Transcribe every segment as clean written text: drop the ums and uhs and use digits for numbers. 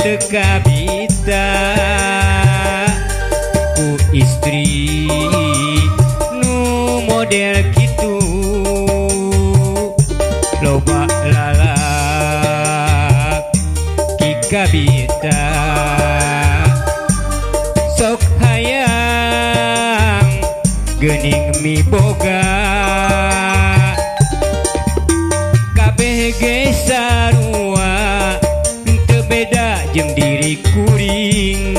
teka bita ku istri nu model gitu loba lalak kika bita sok hayang geuning miboga kabeh ge sarua teu beda jeung diri kuring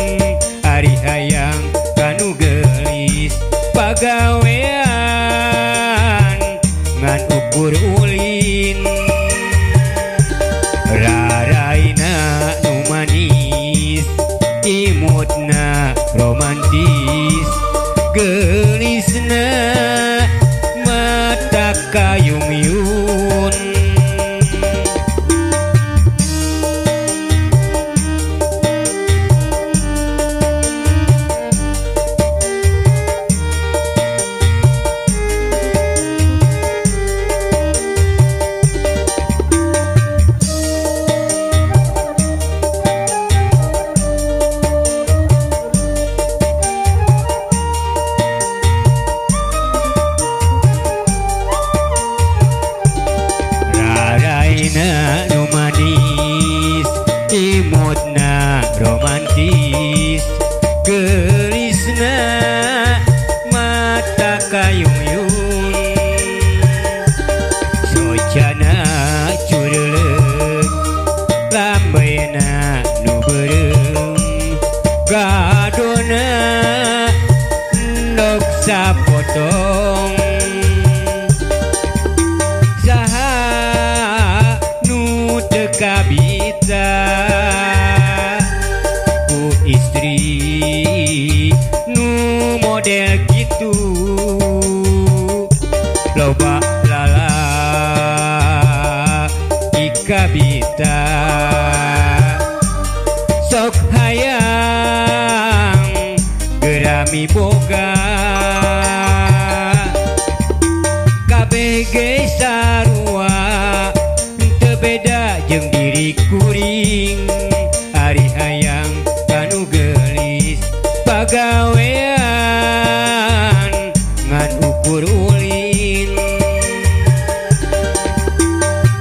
ari hayang kanu geulis pagawean ngan ukur ulin raraina nu manis imutna romantis geulisna mata kayung-yung na nu manis imutna romantis geulisna mata kayung-yung sojana cureleuk lambena nu beureum gadona ndok sapotong kabita ku istri nu model gitu loba lalak ika bita sok hayang gerami boga kabeh ge sarua teu beda jeung diri kuring ari hayang kanu geulis pagawean ngan ukur ulin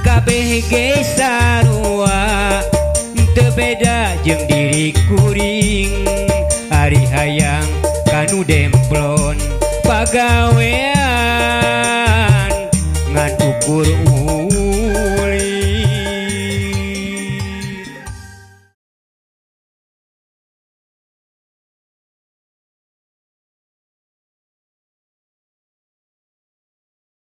kabeh ge sarua teu beda jeung diri kuring ari hayang kanu demplon pagawean ngan ukur ulin